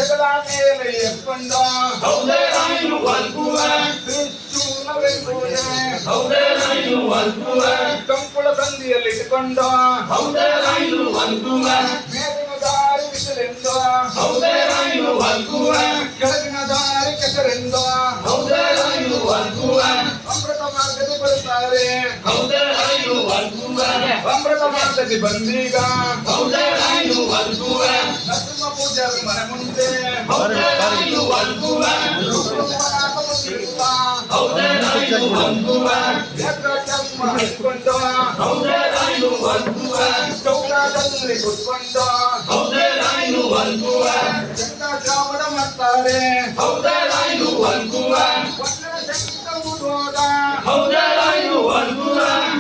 ಹೆಗಲ ಮೇಲೆ ಎತ್ಕೊಂಡ ಹೌದೇ ರಾಯನು ಅಲ್ಗುವ ತ್ರಿಶೂಲವೆಂಬುದೇ ಹೌದೇ ರಾಯನು ಅಲ್ಗುವ ಕಂಕುಳ ಸಂದಿಯಲ್ಲಿ ಇಟ್ಟುಕೊಂಡ ಹೌದೇ ರಾಯನು ಅಲ್ಗುವ ಮೇಲಿನ ದಾರಿ ಬಿಸಿಲೆಂದ ಹೌದೇ ರಾಯನು ಅಲ್ಗುವ ಕೆಳಗಿನ ದಾರಿ ಕೆಸರೆಂದ ಹೌದೇ ರಾಯನು ಅಲ್ಗುವ ಅಮೃತ ಮಾರ್ಗದಲ್ಲಿ ಬರ್ತಾರೆ ಹೌದೇ ರಾಯನು ಅಲ್ಗುವ ಅಮೃತ ಮಾರ್ಗದಲ್ಲಿ ಬಂದೀಗ ಹೌದೇ ರಾಯನು ಅಲ್ಗುವ ನರಸಿಂಹ ಪೂಜಾರಿ ಮನೆ ಮುಂದೆ ಹೌದೇ ರಾಯನು ಅಲ್ಗುವ ರುಕ್ಮನಾಥ ಮುಂದಿಲ್ಲ ಹೌದೇ ರಾಯನು ಅಲ್ಗುವ ನೇತ್ರ ಚರ್ಮ ಹಚ್ಕೊಂಡು ಹೌದೇ ರಾಯನು ಅಲ್ಗುವ ಚೌಕಾದಲ್ಲಿ ಕುತ್ಕೊಂಡು ಹೌದೇ ರಾಯನು ಅಲ್ಗುವ ಚಂದ್ರಶ್ರಾವಣ ಮಾಡ್ತಾರೆ ಹೌದೇ ರಾಯನು ಅಲ್ಗುವ ವರ್ಷದ ಶಂಕ ಊದುವಾಗ ಹೌದೇ ರಾಯನು ಅಲ್ಗುವ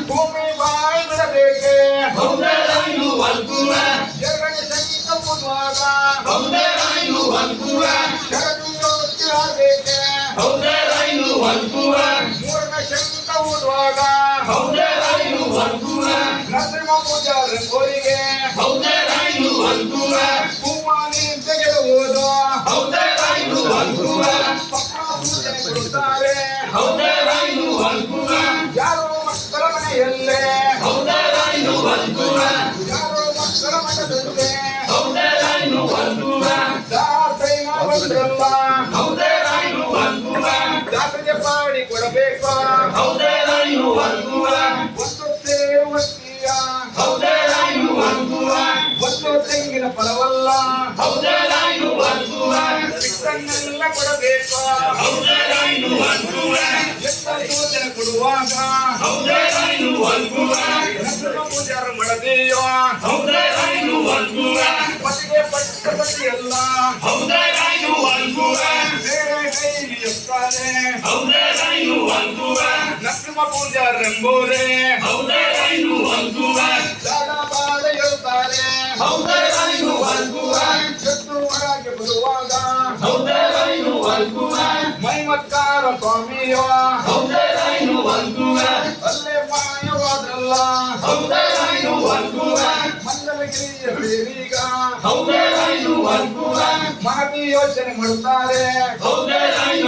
ಭೂಮಿ ಬಾಯಿ ಬಿಡಬೇಕೆ ಹೌದೇ ರಾಯನು ಅಲ್ಗುವ ಎರಡನೇ ಶಂಕ ಊದುವಾಗ ಹೌದೇ ರಾಯನು ಅಲ್ಗುವ ಕೆಳಗೆ ಯೋಚನೆ ಆಗಬೇಕೆ ಹೌದೇ ರಾಯನು ಅಲ್ಗುವ ಮೂರನೇ ಶಂಕ ಊದುವಾಗ ಹೌದೇ ರಾಯನು ಅಲ್ಗುವ ನರಸಿಂಹ ಪೂಜಾರಿ ಕೋರಿಗೆ ಹೌದೇ ರಾಯನು ಅಲ್ಗುವ ಹೂವಾನಿ ತೆಗೆದುವುದು ಹೌದೇ ರಾಯನು ಅಲ್ಗುವ ಪಕ್ಕ ಪೂಜೆ ಕೊಡುತ್ತಾರೆ ಹೌದೇ ರಾಯನು ಅಲ್ಗುವ ಯಾರೋ ಮಕ್ಕಳ ಮನೆಯಲ್ಲೇ ಹೌದೇ ರಾಯನು ಅಲ್ಗುವ ಯಾರೋ ಮಕ್ಕಳ ಮಠದಲ್ಲೇ ಹೌದೇ ರಾಯನು ಅಲ್ಗುವ ದಾಸೈನ ಬಂದ್ರಲ್ಲ ಹೌದೇ ರಾಯನು ಅಲ್ಗುವ ಜಾತ್ರೆಗೆ ಪಾಡಿ ಕೊಡಬೇಕು ಹೌದೇ ರಾಯನು ಅಲ್ಗುವ ಒಂದು ಸೇರುವತ್ತೀಯ ಹೌದೇ ರಾಯನು ಅಲ್ಗುವ ಒಂದು ತೆಂಗಿನ ಫಲವಲ್ಲ ಹೌದೇ ರಾಯನು ಅಲ್ಗುವ ಚಿಕ್ಕನ್ನೆಲ್ಲ ಕೊಡಬೇಕು ಹೌದೇ ರಾಯನು ಅಲ್ಗುವ ಎಲ್ಲ ಯೋಜನೆ ಕೊಡುವಾಗ ಹೌದೇ ರಾಯನು ಅಲ್ಗುವ ನರಸಿಂಹ ಪೂಜಾರ ಮಾಡದೆಯೋ ಹೌದೇ ರಾಯನು ಅಲ್ಗುವ ಪತಿಗೆ ಪಟ್ಟ ಪತಿಯಲ್ಲ ಹೌದೇ ರಾಯನು ಅಲ್ಗುವ ಬೇರೆ ಕೈಲಿ ಎತ್ತಾನೆ ಹೌದೇ ರಾಯನು ಅಲ್ಗುವ ನರಸಿಂಹ ಪೂಜಾರೆಂಬುದೇ ಹೌದೇ ರಾಯನು ಅಲ್ಗುವ ದಾಡ ಬಾಡ ಹೇಳ್ತಾರೆ ಹೌದೇ ರಾಯನು ಅಲ್ಗುವ ಎದ್ದು ಹೊರಗೆ ಬರುವಾಗ ಹೌದೇ ರಾಯನು ಅಲ್ಗುವ ಮೈಮತ್ಕಾರ ಸ್ವಾಮಿಯೋ ಹೌದೇ ರಾಯನು ಅಲ್ಗುವ ಅಲ್ಲೇ ಮಾಯವಾದ್ರಲ್ಲ ಹೌದೇ ರಾಯನು ಅಲ್ಗುವ ಮಂಗಲಗಿರಿಯ ಬೇರೀಗ ಹೌದೇ ರಾಯನು ಅಲ್ಗುವ ಮಹತಿ ಯೋಚನೆ ಮಾಡುತ್ತಾರೆ ಹೌದೇ ರಾಯನು